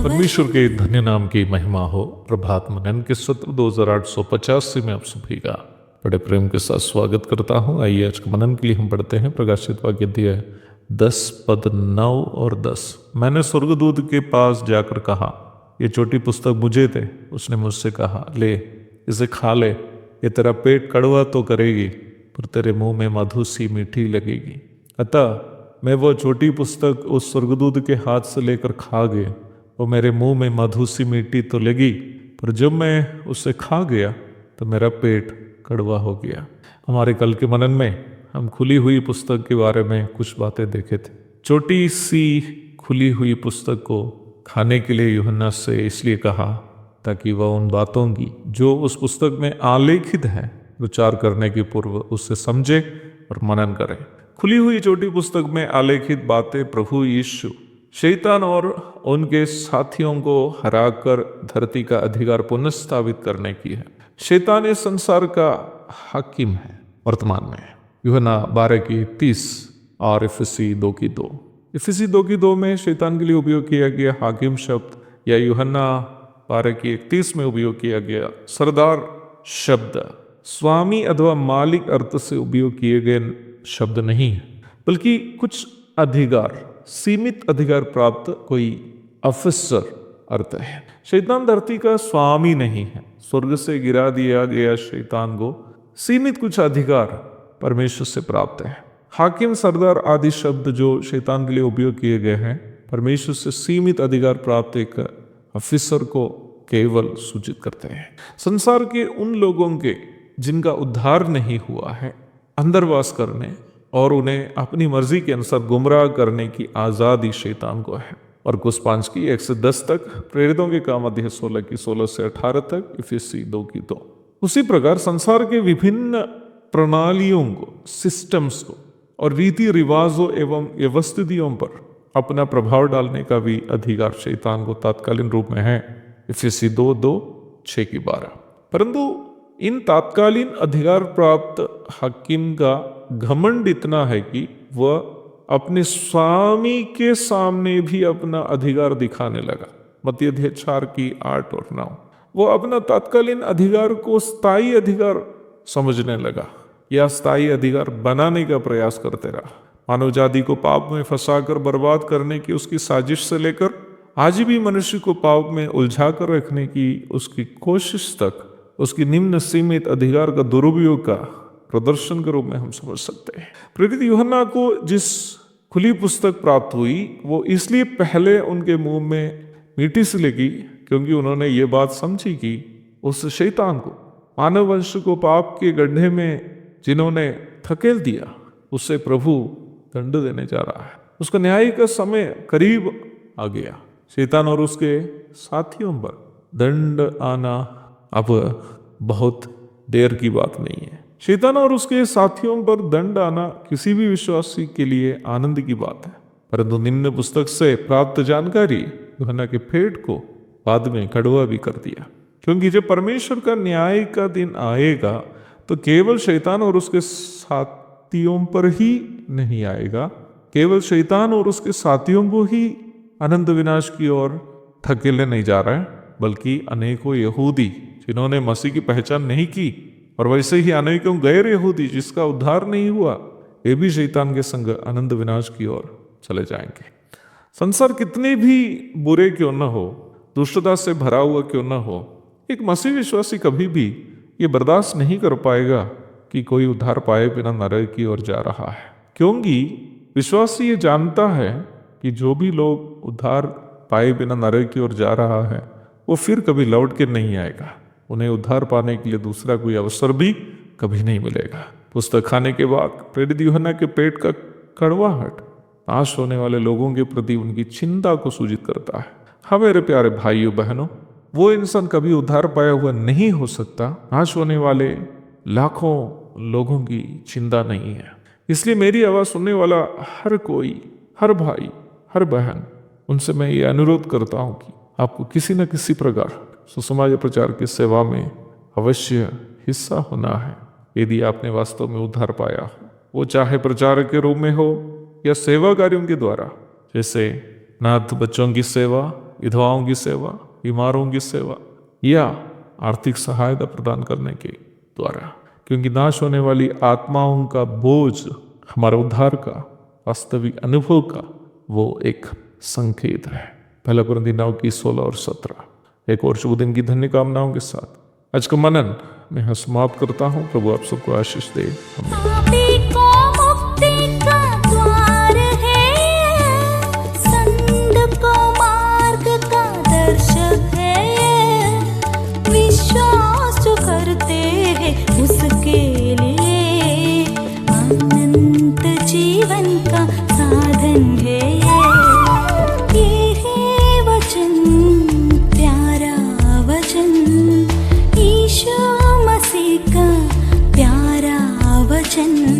परमेश्वर के धन्य नाम की महिमा हो। प्रभात मनन के सत्र 2885 में आप सभी का बड़े प्रेम के साथ स्वागत करता हूँ। आइए आज के मनन के लिए हम पढ़ते हैं प्रकाशित वाक्य अध्याय 10 पद 9 और 10। मैंने स्वर्गदूत के पास जाकर कहा, ये छोटी पुस्तक मुझे दे। उसने मुझसे कहा, ले इसे खा ले, ये तेरा पेट कड़वा तो करेगी पर तेरे मुंह में मधु सी मीठी लगेगी। अतः मैं वो छोटी पुस्तक उस स्वर्गदूत के हाथ से लेकर खा गया। वो मेरे मुंह में मधु सी मीठी तो लगी, पर जब मैं उसे खा गया तो मेरा पेट कड़वा हो गया। हमारे कल के मनन में हम खुली हुई पुस्तक के बारे में कुछ बातें देखे थे। छोटी सी खुली हुई पुस्तक को खाने के लिए यूहन्ना से इसलिए कहा ताकि वह उन बातों की जो उस पुस्तक में आलेखित है विचार करने के पूर्व उससे समझे और मनन करे। खुली हुई छोटी पुस्तक में आलेखित बातें प्रभु यीशु शैतान और उनके साथियों को हराकर धरती का अधिकार पुनर्स्थापित करने की है। शैतान इस संसार का हाकिम है वर्तमान में। यूहन्ना 12:30 और इफिसी 2:2। इफिसी 2:2 में शैतान के लिए उपयोग किया गया हाकिम शब्द या यूहन्ना 12:31 में उपयोग किया गया सरदार शब्द स्वामी अथवा मालिक अर्थ से उपयोग किए गए शब्द नहीं है, बल्कि कुछ अधिकार, सीमित अधिकार प्राप्त कोई ऑफिसर अर्थ है। शैतान धरती का स्वामी नहीं है। स्वर्ग से गिरा दिया गया शैतान को सीमित कुछ अधिकार परमेश्वर से प्राप्त है। हाकिम, सरदार आदि शब्द जो शैतान के लिए उपयोग किए गए हैं परमेश्वर से सीमित अधिकार प्राप्त एक ऑफिसर को केवल सूचित करते हैं। संसार के उन लोगों के जिनका उद्धार नहीं हुआ है अंदरवास करने और उन्हें अपनी मर्जी के अनुसार गुमराह करने की आज़ादी शैतान को है। और कुछ 5 की 1 से 10 तक, प्रेरितों के काम अध्याय 16 की 16 से 18 तक, इफिसी 2:2। उसी प्रकार संसार के विभिन्न प्रणालियों को, सिस्टम्स को और रीति रिवाजों एवं व्यवस्थितियों पर अपना प्रभाव डालने का भी अधिकार शैतान को तात्कालीन रूप में है। इफिसी 2:2, 6 की 12। परंतु इन तात्कालीन अधिकार प्राप्त हाकिम का घमंड इतना है कि वह अपने स्वामी के सामने भी अपना अधिकार दिखाने लगा। मत्ती अध्याय 4 की 8 और 9। वो अपना तात्कालीन अधिकार को स्थायी अधिकार समझने लगा या स्थायी अधिकार बनाने का प्रयास करते रहा। मानव जाति को पाप में फंसाकर बर्बाद करने की उसकी साजिश से लेकर आज भी मनुष्य को पाप में उलझा कर रखने की उसकी कोशिश तक उसकी निम्न सीमित अधिकार का दुरुपयोग का प्रदर्शन के रूप में हम समझ सकते हैं। प्रेरित यूहन्ना को जिस खुली पुस्तक प्राप्त हुई वो इसलिए पहले उनके मुंह में मीठी सी लगी क्योंकि उन्होंने ये बात समझी कि उस शैतान को, मानव वंश को पाप के गड्ढे में जिन्होंने धकेल दिया उससे प्रभु दंड देने जा रहा है। उसका न्याय का समय करीब आ गया। शैतान और उसके साथियों पर दंड आना अब बहुत देर की बात नहीं है। शैतान और उसके साथियों पर दंड आना किसी भी विश्वासी के लिए आनंद की बात है। परंतु निम्न पुस्तक से प्राप्त जानकारी यूहन्ना के पेट को बाद में कड़वा भी कर दिया, क्योंकि जब परमेश्वर का न्याय का दिन आएगा तो केवल शैतान और उसके साथियों पर ही नहीं आएगा, केवल शैतान और उसके साथियों को ही अनंत विनाश की ओर धकेलने नहीं जा रहा है, बल्कि अनेकों यहूदी जिन्होंने मसीह की पहचान नहीं की और वैसे ही अनेकों गैर यहूदी जिसका उद्धार नहीं हुआ, वे भी शैतान के संग अनंत विनाश की ओर चले जाएंगे। संसार कितने भी बुरे क्यों न हो, दुष्टता से भरा हुआ क्यों न हो, एक मसीह विश्वासी कभी भी ये बर्दाश्त नहीं कर पाएगा कि कोई उद्धार पाए बिना नरक की ओर जा रहा है, क्योंकि विश्वासी ये जानता है कि जो भी लोग उद्धार पाए बिना नरक की ओर जा रहा है वो फिर कभी लौट के नहीं आएगा। उन्हें उद्धार पाने के लिए दूसरा कोई अवसर भी कभी नहीं मिलेगा। पुस्तक खाने के बाद प्रेरित यूहन्ना के पेट का कड़वाहट नाश होने वाले लोगों के प्रति उनकी चिंता को सूचित करता है। हाँ मेरे प्यारे भाइयों बहनों, वो इंसान कभी उद्धार पाया हुआ नहीं हो सकता नाश होने वाले लाखों लोगों की चिंता नहीं है। इसलिए मेरी आवाज़ सुनने वाला हर कोई, हर भाई, हर बहन, उनसे मैं ये अनुरोध करता हूँ कि आपको किसी न किसी प्रकार सुसमाचार प्रचार की सेवा में अवश्य हिस्सा होना है। यदि आपने वास्तव में उद्धार पाया हो, वो चाहे प्रचारक के रूप में हो या सेवा कार्यों के द्वारा, जैसे अनाथ बच्चों की सेवा, विधवाओं की सेवा, बीमारों की सेवा या आर्थिक सहायता प्रदान करने के द्वारा, क्योंकि नाश होने वाली आत्माओं का बोझ हमारे उद्धार का वास्तविक अनुभव का वो एक संकेत है। पहला कुरिन्थियों 9 की 16 और 17। एक और शुभ दिन की धन्य कामनाओं के साथ आज का मनन मैं यहाँ समाप्त करता हूँ। प्रभु आप सबको आशीष दे। करते हैं उसके लिए अनंत जीवन का साधन है ये है वचन, प्यारा वचन, यीशु मसीह का प्यारा वचन।